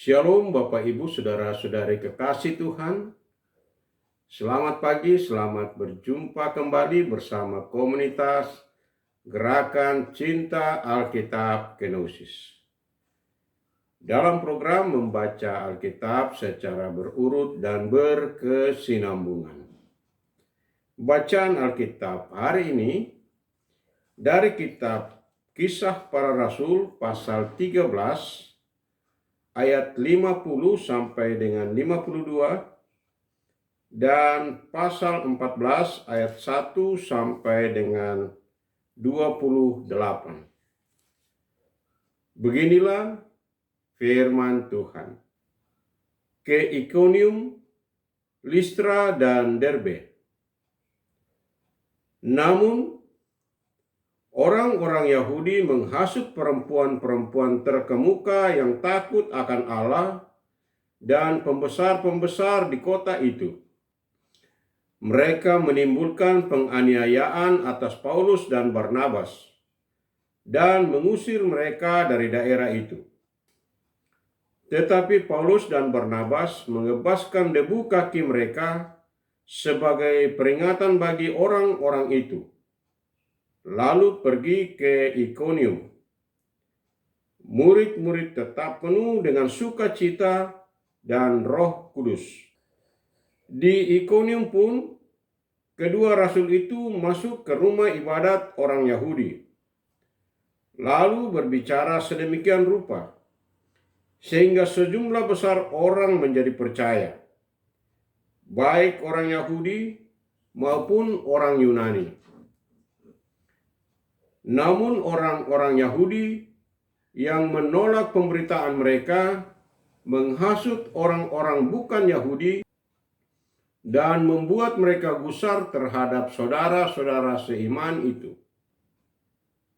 Shalom Bapak Ibu Saudara-saudari kekasih Tuhan. Selamat pagi, selamat berjumpa kembali bersama komunitas Gerakan Cinta Alkitab Kenosis. Dalam program membaca Alkitab secara berurut dan berkesinambungan. Bacaan Alkitab hari ini dari kitab Kisah Para Rasul pasal 13 ayat 50 sampai dengan 52 dan pasal 14 ayat 1 sampai dengan 28. Beginilah firman Tuhan. Ke Ikonium, Listra dan Derbe. Namun orang-orang Yahudi menghasut perempuan-perempuan terkemuka yang takut akan Allah dan pembesar-pembesar di kota itu. Mereka menimbulkan penganiayaan atas Paulus dan Barnabas dan mengusir mereka dari daerah itu. Tetapi Paulus dan Barnabas mengebaskan debu kaki mereka sebagai peringatan bagi orang-orang itu. Lalu pergi ke Ikonium. Murid-murid tetap penuh dengan sukacita dan Roh Kudus. Di Ikonium pun kedua rasul itu masuk ke rumah ibadat orang Yahudi. Lalu berbicara sedemikian rupa sehingga sejumlah besar orang menjadi percaya, baik orang Yahudi maupun orang Yunani. Namun orang-orang Yahudi yang menolak pemberitaan mereka menghasut orang-orang bukan Yahudi dan membuat mereka gusar terhadap saudara-saudara seiman itu.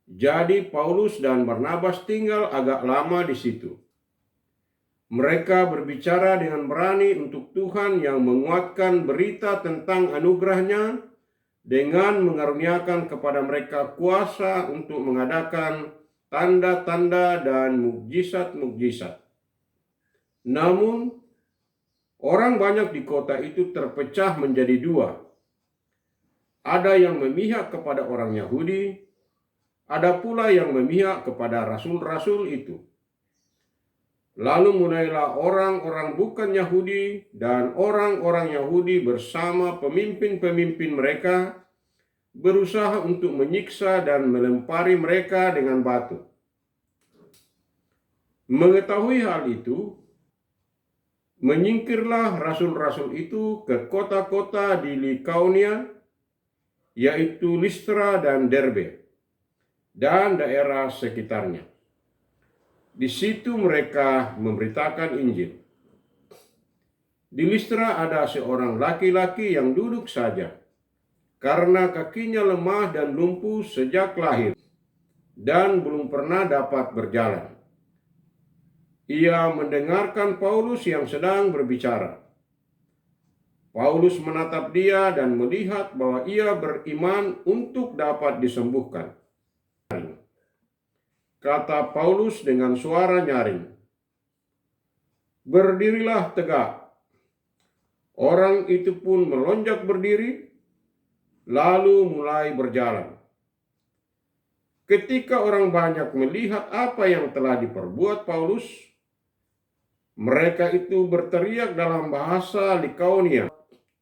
Jadi Paulus dan Barnabas tinggal agak lama di situ. Mereka berbicara dengan berani untuk Tuhan yang menguatkan berita tentang anugerahnya dengan mengaruniakan kepada mereka kuasa untuk mengadakan tanda-tanda dan mukjizat-mukjizat. Namun, orang banyak di kota itu terpecah menjadi dua. Ada yang memihak kepada orang Yahudi, ada pula yang memihak kepada rasul-rasul itu. Lalu mulailah orang-orang bukan Yahudi dan orang-orang Yahudi bersama pemimpin-pemimpin mereka berusaha untuk menyiksa dan melempari mereka dengan batu. Mengetahui hal itu, menyingkirlah rasul-rasul itu ke kota-kota di Likaonia, yaitu Listra dan Derbe, dan daerah sekitarnya. Di situ mereka memberitakan Injil. Di Listra ada seorang laki-laki yang duduk saja, karena kakinya lemah dan lumpuh sejak lahir, dan belum pernah dapat berjalan. Ia mendengarkan Paulus yang sedang berbicara. Paulus menatap dia dan melihat bahwa ia beriman untuk dapat disembuhkan. Kata Paulus dengan suara nyaring, "Berdirilah tegak." Orang itu pun melonjak berdiri, lalu mulai berjalan. Ketika orang banyak melihat apa yang telah diperbuat Paulus, mereka itu berteriak dalam bahasa Likaonia,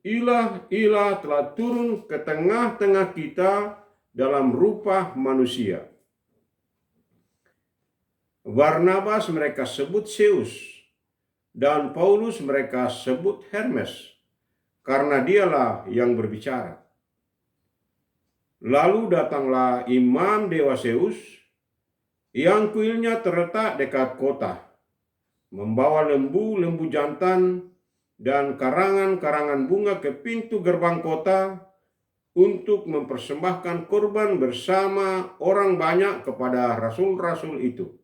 "Ilah, ilah telah turun ke tengah-tengah kita dalam rupa manusia." Barnabas mereka sebut Zeus, dan Paulus mereka sebut Hermes, karena dialah yang berbicara. Lalu datanglah imam dewa Zeus, yang kuilnya terletak dekat kota, membawa lembu-lembu jantan dan karangan-karangan bunga ke pintu gerbang kota untuk mempersembahkan korban bersama orang banyak kepada rasul-rasul itu.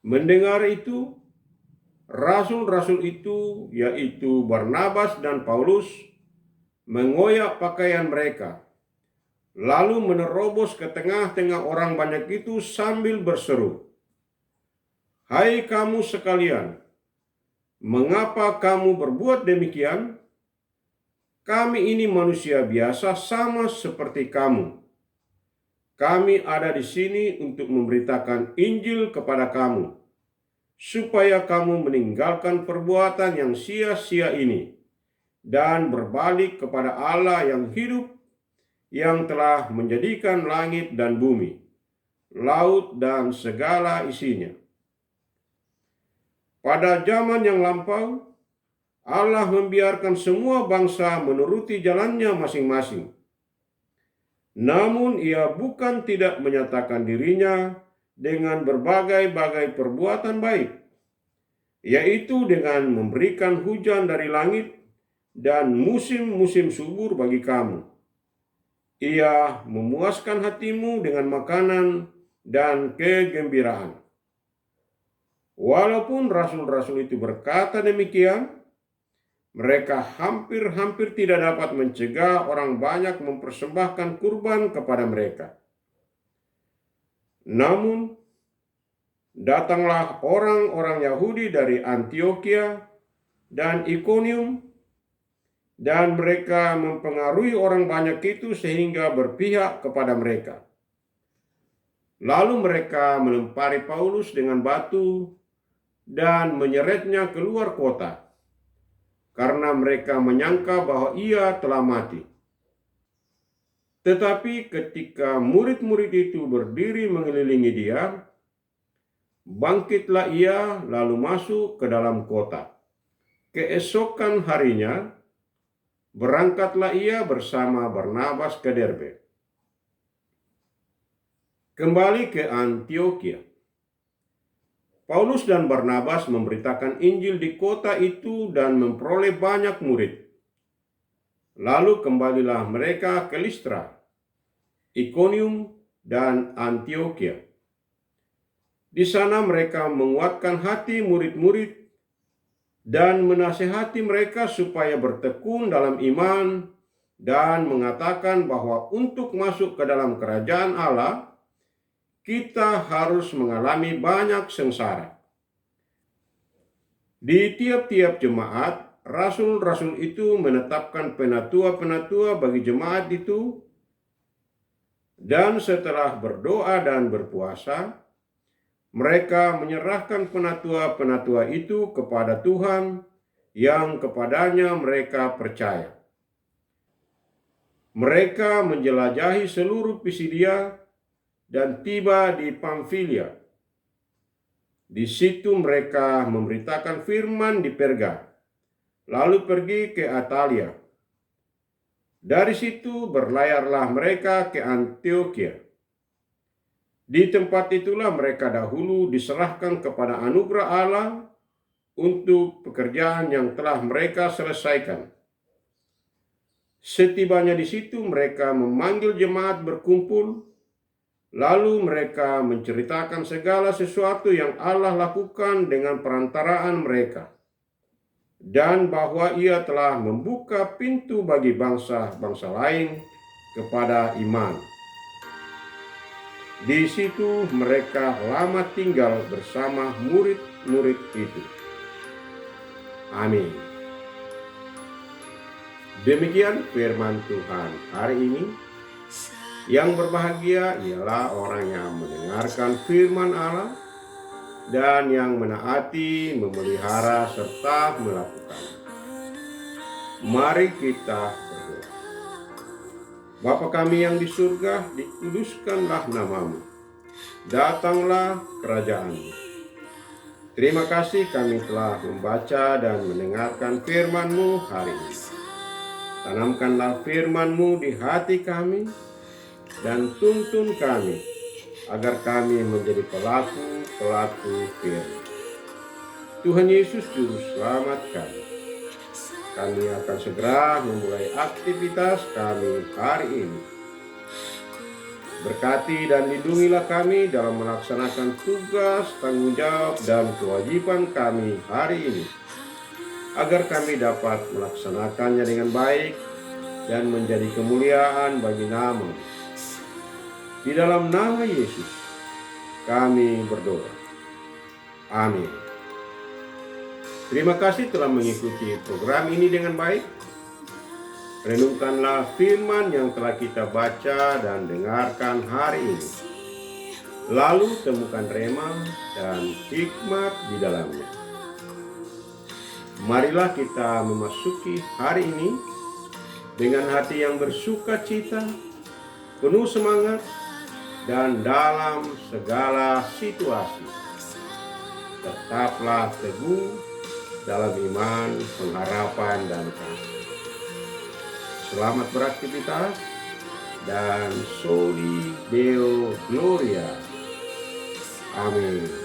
Mendengar itu, rasul-rasul itu, yaitu Barnabas dan Paulus, mengoyak pakaian mereka, lalu menerobos ke tengah-tengah orang banyak itu sambil berseru, Hai kamu sekalian, mengapa kamu berbuat demikian? Kami ini manusia biasa sama seperti kamu. Kami ada di sini untuk memberitakan Injil kepada kamu, supaya kamu meninggalkan perbuatan yang sia-sia ini dan berbalik kepada Allah yang hidup, yang telah menjadikan langit dan bumi, laut dan segala isinya. Pada zaman yang lampau, Allah membiarkan semua bangsa menuruti jalannya masing-masing. Namun ia bukan tidak menyatakan dirinya dengan berbagai-bagai perbuatan baik, yaitu dengan memberikan hujan dari langit dan musim-musim subur bagi kamu. Ia memuaskan hatimu dengan makanan dan kegembiraan. Walaupun rasul-rasul itu berkata demikian, mereka hampir-hampir tidak dapat mencegah orang banyak mempersembahkan kurban kepada mereka. Namun, datanglah orang-orang Yahudi dari Antiokhia dan Ikonium, dan mereka mempengaruhi orang banyak itu sehingga berpihak kepada mereka. Lalu mereka melempari Paulus dengan batu dan menyeretnya keluar kota, karena mereka menyangka bahwa ia telah mati. Tetapi ketika murid-murid itu berdiri mengelilingi dia, bangkitlah ia lalu masuk ke dalam kota. Keesokan harinya, berangkatlah ia bersama Barnabas ke Derbe. Kembali ke Antiokhia. Paulus dan Barnabas memberitakan Injil di kota itu dan memperoleh banyak murid. Lalu kembalilah mereka ke Listra, Ikonium, dan Antiokhia. Di sana mereka menguatkan hati murid-murid dan menasihati mereka supaya bertekun dalam iman dan mengatakan bahwa untuk masuk ke dalam kerajaan Allah, kita harus mengalami banyak sengsara. Di tiap-tiap jemaat, rasul-rasul itu menetapkan penatua-penatua bagi jemaat itu, dan setelah berdoa dan berpuasa, mereka menyerahkan penatua-penatua itu kepada Tuhan yang kepadanya mereka percaya. Mereka menjelajahi seluruh Pisidia dan tiba di Pamfilia. Di situ mereka memberitakan firman di Perga, lalu pergi ke Atalia. Dari situ berlayarlah mereka ke Antiokhia. Di tempat itulah mereka dahulu diserahkan kepada anugerah Allah untuk pekerjaan yang telah mereka selesaikan. Setibanya di situ mereka memanggil jemaat berkumpul. Lalu mereka menceritakan segala sesuatu yang Allah lakukan dengan perantaraan mereka, dan bahwa ia telah membuka pintu bagi bangsa-bangsa lain kepada iman. Di situ mereka lama tinggal bersama murid-murid itu. Amin. Demikian firman Tuhan hari ini. Yang berbahagia ialah orang yang mendengarkan firman Allah dan yang menaati, memelihara, serta melakukannya. Mari kita berdoa. Bapa kami yang di surga, dikuduskanlah namamu. Datanglah kerajaan-Mu. Terima kasih kami telah membaca dan mendengarkan firman-Mu hari ini. Tanamkanlah firman-Mu di hati kami, dan tuntun kami agar kami menjadi pelaku-pelaku firman. Tuhan Yesus Juru Selamat kami. Kami akan segera memulai aktivitas kami hari ini. Berkati dan lindungilah kami dalam melaksanakan tugas, tanggung jawab, dan kewajiban kami hari ini, agar kami dapat melaksanakannya dengan baik dan menjadi kemuliaan bagi nama-Mu. Di dalam nama Yesus, kami berdoa. Amin. Terima kasih telah mengikuti program ini dengan baik. Renungkanlah firman yang telah kita baca dan dengarkan hari ini. Lalu temukan rema dan hikmat di dalamnya. Marilah kita memasuki hari ini dengan hati yang bersuka cita, penuh semangat, dan dalam segala situasi tetaplah teguh dalam iman, pengharapan, dan kasih. Selamat beraktivitas dan Soli Deo Gloria. Amin.